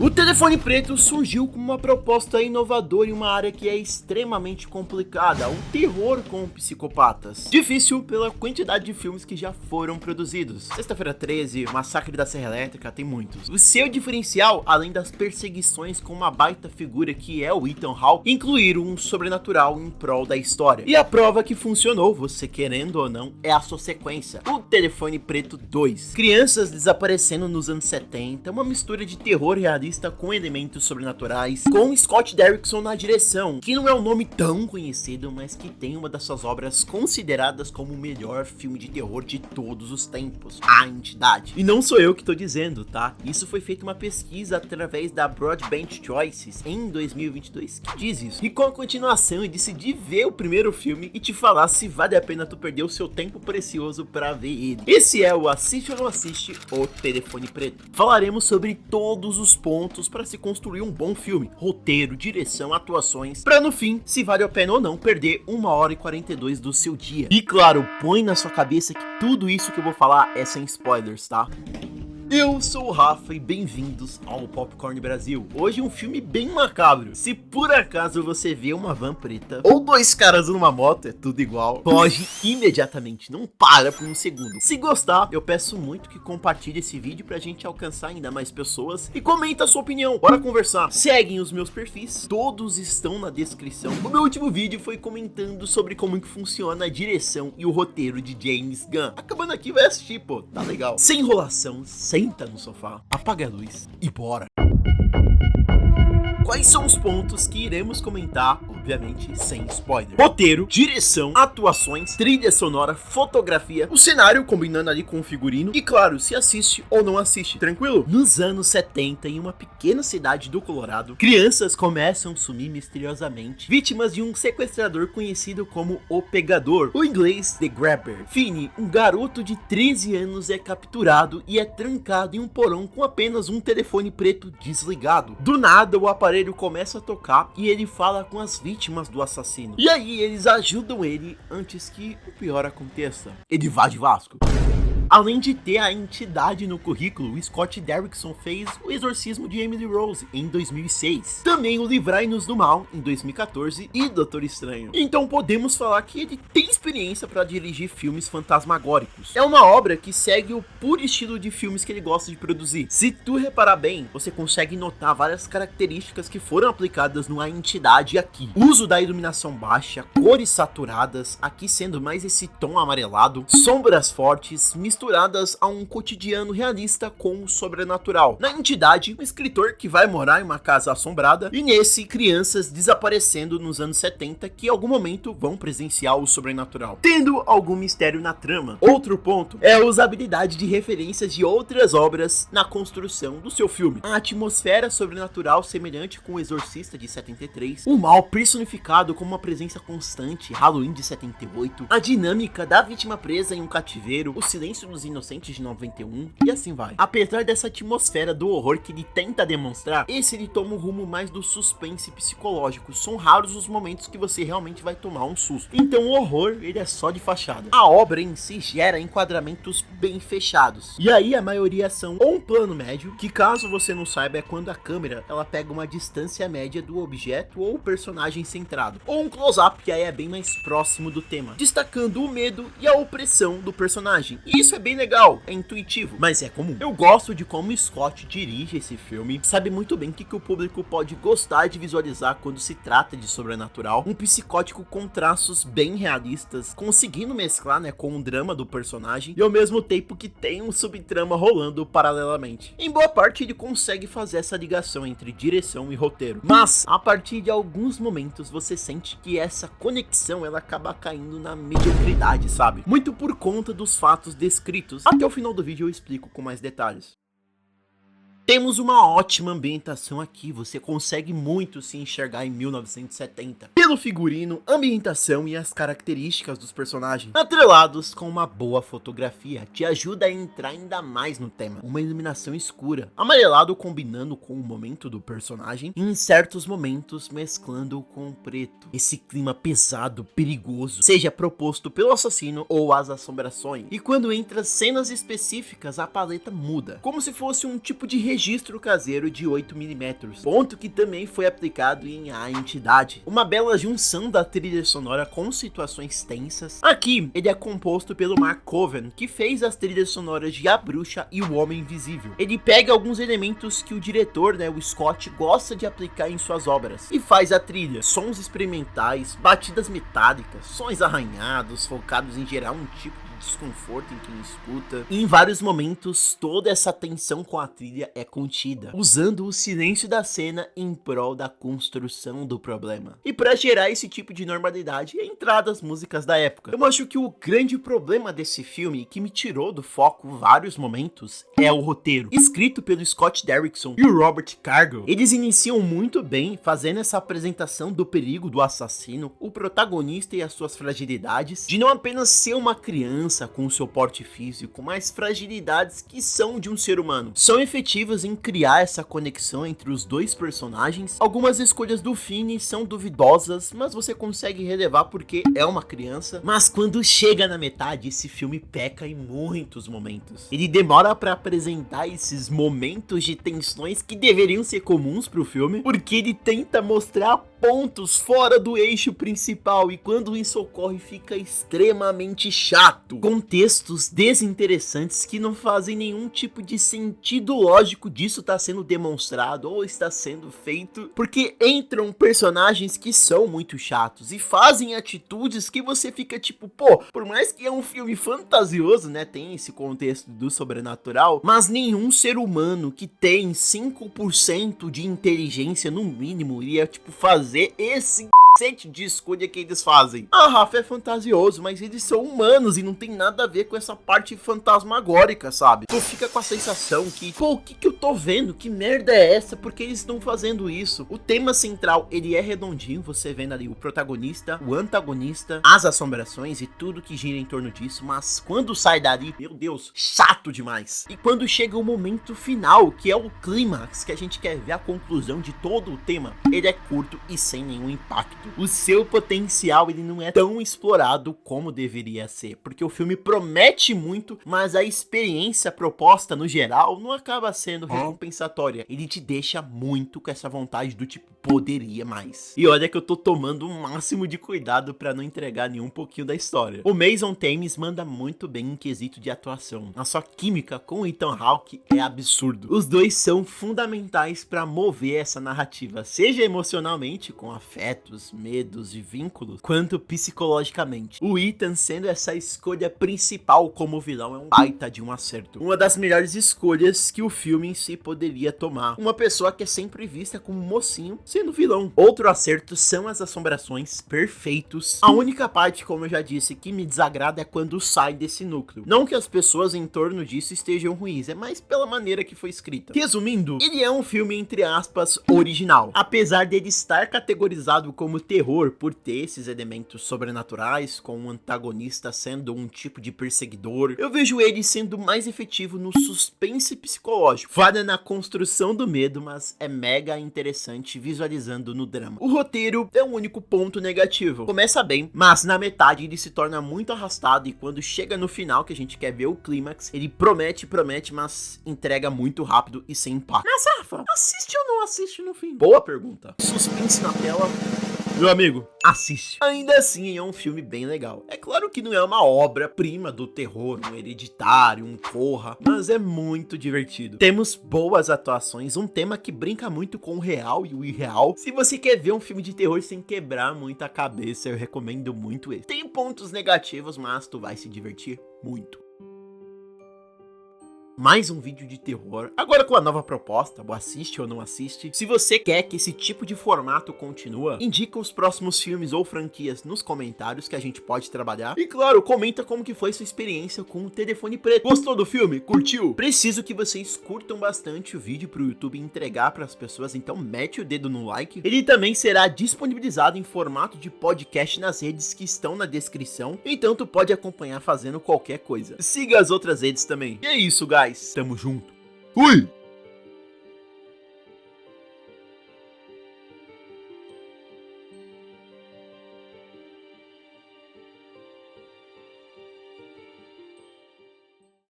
O telefone preto surgiu como uma proposta inovadora em uma área que é extremamente complicada, o terror com psicopatas. Difícil pela quantidade de filmes que já foram produzidos. Sexta-feira 13, Massacre da Serra Elétrica, tem muitos. O seu diferencial, além das perseguições com uma baita figura que é o Ethan Hawke, incluir um sobrenatural em prol da história. E a prova que funcionou, você querendo ou não, é a sua sequência, o Telefone Preto 2. Crianças desaparecendo nos anos 70, uma mistura de terror realista com elementos sobrenaturais, com Scott Derrickson na direção, que não é um nome tão conhecido, mas que tem uma das suas obras consideradas como o melhor filme de terror de todos os tempos, A Entidade. E não sou eu que tô dizendo, tá? Isso foi feita uma pesquisa através da Broadband Choices em 2022 que diz isso. E com a continuação eu decidi ver o primeiro filme e te falar se vale a pena tu perder o seu tempo precioso pra ver ele. Esse é o Assiste ou Não Assiste, o Telefone Preto. Falaremos sobre todos os pontos para se construir um bom filme, roteiro, direção, atuações, para no fim, se vale a pena ou não perder 1h42 do seu dia. E claro, põe na sua cabeça que tudo isso que eu vou falar é sem spoilers, tá? Eu sou o Rafa e bem-vindos ao Popcorn Brasil. Hoje um filme bem macabro. Se por acaso você vê uma van preta ou dois caras numa moto, é tudo igual, foge imediatamente, não para por um segundo. Se gostar, eu peço muito que compartilhe esse vídeo pra gente alcançar ainda mais pessoas e comenta a sua opinião, bora conversar. Seguem os meus perfis, todos estão na descrição. O meu último vídeo foi comentando sobre como que funciona a direção e o roteiro de James Gunn. Acabando aqui, vai assistir, pô, tá legal. Sem enrolação, senta no sofá, apaga a luz e bora! Quais são os pontos que iremos comentar, obviamente sem spoiler? Roteiro, direção, atuações, trilha sonora, fotografia, o cenário combinando ali com o figurino e claro, se assiste ou não assiste, tranquilo? Nos anos 70, em uma pequena cidade do Colorado, crianças começam a sumir misteriosamente, vítimas de um sequestrador conhecido como o Pegador, o inglês The Grabber. Finney, um garoto de 13 anos, é capturado e é trancado em um porão com apenas um telefone preto desligado. Do nada, o aparelho começa a tocar e ele fala com as vítimas do assassino. E aí eles ajudam ele antes que o pior aconteça. Ele vá de Vasco. Além de ter a entidade no currículo, o Scott Derrickson fez O Exorcismo de Emily Rose em 2006. Também o Livrai-nos do Mal em 2014 e Doutor Estranho. Então podemos falar que ele tem experiência para dirigir filmes fantasmagóricos. É uma obra que segue o puro estilo de filmes que ele gosta de produzir. Se tu reparar bem, você consegue notar várias características que foram aplicadas no A Entidade aqui. Uso da iluminação baixa, cores saturadas, aqui sendo mais esse tom amarelado, sombras fortes, misturadas a um cotidiano realista com o sobrenatural. Na Entidade, um escritor que vai morar em uma casa assombrada e nesse, crianças desaparecendo nos anos 70 que em algum momento vão presenciar o sobrenatural, tendo algum mistério na trama. Outro ponto é a usabilidade de referências de outras obras na construção do seu filme. A atmosfera sobrenatural semelhante com O Exorcista de 73, o mal personificado como uma presença constante, Halloween de 78, a dinâmica da vítima presa em um cativeiro, o silêncio dos Inocentes de 91 e assim vai. Apesar dessa atmosfera do horror que ele tenta demonstrar, esse ele toma um rumo mais do suspense psicológico. São raros os momentos que você realmente vai tomar um susto. Então o horror, ele é só de fachada. A obra em si gera enquadramentos bem fechados. E aí a maioria são ou um plano médio, que caso você não saiba é quando a câmera ela pega uma distância média do objeto ou personagem centrado, ou um close-up, que aí é bem mais próximo do tema, destacando o medo e a opressão do personagem. E isso é bem legal, é intuitivo, mas é comum. Eu gosto de como Scott dirige esse filme, sabe muito bem o que o público pode gostar de visualizar quando se trata de sobrenatural, um psicótico com traços bem realistas, conseguindo mesclar, né, com o drama do personagem e ao mesmo tempo que tem um subtrama rolando paralelamente. Em boa parte ele consegue fazer essa ligação entre direção e roteiro, mas a partir de alguns momentos você sente que essa conexão ela acaba caindo na mediocridade, sabe? Muito por conta dos fatos descritos. Até o final do vídeo eu explico com mais detalhes. Temos uma ótima ambientação aqui, você consegue muito se enxergar em 1970. Pelo figurino, ambientação e as características dos personagens, atrelados com uma boa fotografia, te ajuda a entrar ainda mais no tema. Uma iluminação escura, amarelado combinando com o momento do personagem, e em certos momentos mesclando com o preto. Esse clima pesado, perigoso, seja proposto pelo assassino ou as assombrações. E quando entra cenas específicas, a paleta muda, como se fosse um tipo de registro caseiro de 8mm, ponto que também foi aplicado em A Entidade. Uma bela junção da trilha sonora com situações tensas. Aqui, ele é composto pelo Mark Coven, que fez as trilhas sonoras de A Bruxa e O Homem Invisível. Ele pega alguns elementos que o diretor, o Scott, gosta de aplicar em suas obras e faz a trilha. Sons experimentais, batidas metálicas, sons arranhados, focados em gerar um tipo de desconforto em quem escuta. E em vários momentos, toda essa tensão com a trilha é contida, usando o silêncio da cena em prol da construção do problema. E para gerar esse tipo de normalidade, é entrada as músicas da época. Eu acho que o grande problema desse filme, que me tirou do foco vários momentos, é o roteiro. Escrito pelo Scott Derrickson e o Robert Cargill, eles iniciam muito bem, fazendo essa apresentação do perigo do assassino, o protagonista e as suas fragilidades, de não apenas ser uma criança com seu porte físico, mas fragilidades que são de um ser humano. São efetivas em criar essa conexão entre os dois personagens. Algumas escolhas do Finney são duvidosas, mas você consegue relevar porque é uma criança. Mas quando chega na metade, esse filme peca em muitos momentos. Ele demora para apresentar esses momentos de tensões que deveriam ser comuns pro filme, porque ele tenta mostrar pontos fora do eixo principal, e quando isso ocorre fica extremamente chato. Contextos desinteressantes que não fazem nenhum tipo de sentido lógico disso está sendo demonstrado ou está sendo feito, porque entram personagens que são muito chatos e fazem atitudes que você fica tipo, pô, por mais que é um filme fantasioso, tem esse contexto do sobrenatural, mas nenhum ser humano que tem 5% de inteligência no mínimo iria fazer esse cacete de escolha que eles fazem. Ah, Rafa, é fantasioso, mas eles são humanos e não tem nada a ver com essa parte fantasmagórica, sabe? Tu fica com a sensação que, pô, o que eu tô vendo? Que merda é essa? Por que eles estão fazendo isso? O tema central, ele é redondinho, você vendo ali o protagonista, o antagonista, as assombrações e tudo que gira em torno disso, mas quando sai dali, meu Deus, chato demais. E quando chega o momento final, que é o clímax, que a gente quer ver a conclusão de todo o tema, ele é curto e sem nenhum impacto. O seu potencial, ele não é tão explorado como deveria ser, porque o filme promete muito, mas a experiência proposta no geral não acaba sendo recompensatória. Ele te deixa muito com essa vontade do tipo, poderia mais. E olha que eu tô tomando o máximo de cuidado pra não entregar nenhum pouquinho da história. O Mason Thames manda muito bem em quesito de atuação. A sua química com o Ethan Hawke é absurdo. Os dois são fundamentais pra mover essa narrativa, seja emocionalmente, com afetos, medos e vínculos, quanto psicologicamente. O Ethan sendo essa escolha principal como vilão é um baita de um acerto. Uma das melhores escolhas que o filme em si poderia tomar. Uma pessoa que é sempre vista como mocinho sendo vilão. Outro acerto são as assombrações, perfeitos. A única parte, como eu já disse, que me desagrada é quando sai desse núcleo. Não que as pessoas em torno disso estejam ruins, é mais pela maneira que foi escrita. Resumindo, ele é um filme, entre aspas, original. Apesar dele estar categorizado como terror por ter esses elementos sobrenaturais, com o antagonista sendo um tipo de perseguidor, eu vejo ele sendo mais efetivo no suspense psicológico. Falha na construção do medo, mas é mega interessante visualizando no drama. O roteiro é o único ponto negativo. Começa bem, mas na metade ele se torna muito arrastado, e quando chega no final, que a gente quer ver o clímax, ele promete, mas entrega muito rápido e sem impacto. Mas Rafa, assiste ou não assiste no fim? Boa pergunta. Suspense na tela. Meu amigo, assiste. Ainda assim, é um filme bem legal. É claro que não é uma obra-prima do terror, um Hereditário, um Corra, mas é muito divertido. Temos boas atuações, um tema que brinca muito com o real e o irreal. Se você quer ver um filme de terror sem quebrar muito a cabeça, eu recomendo muito ele. Tem pontos negativos, mas tu vai se divertir muito. Mais um vídeo de terror, agora com a nova proposta, assiste ou não assiste. Se você quer que esse tipo de formato continue, indica os próximos filmes ou franquias nos comentários que a gente pode trabalhar. E claro, comenta como que foi sua experiência com o Telefone Preto. Gostou do filme? Curtiu? Preciso que vocês curtam bastante o vídeo pro YouTube entregar para as pessoas, então mete o dedo no like. Ele também será disponibilizado em formato de podcast nas redes que estão na descrição, então tu pode acompanhar fazendo qualquer coisa. Siga as outras redes também. E é isso, guys. Tamo junto. Fui!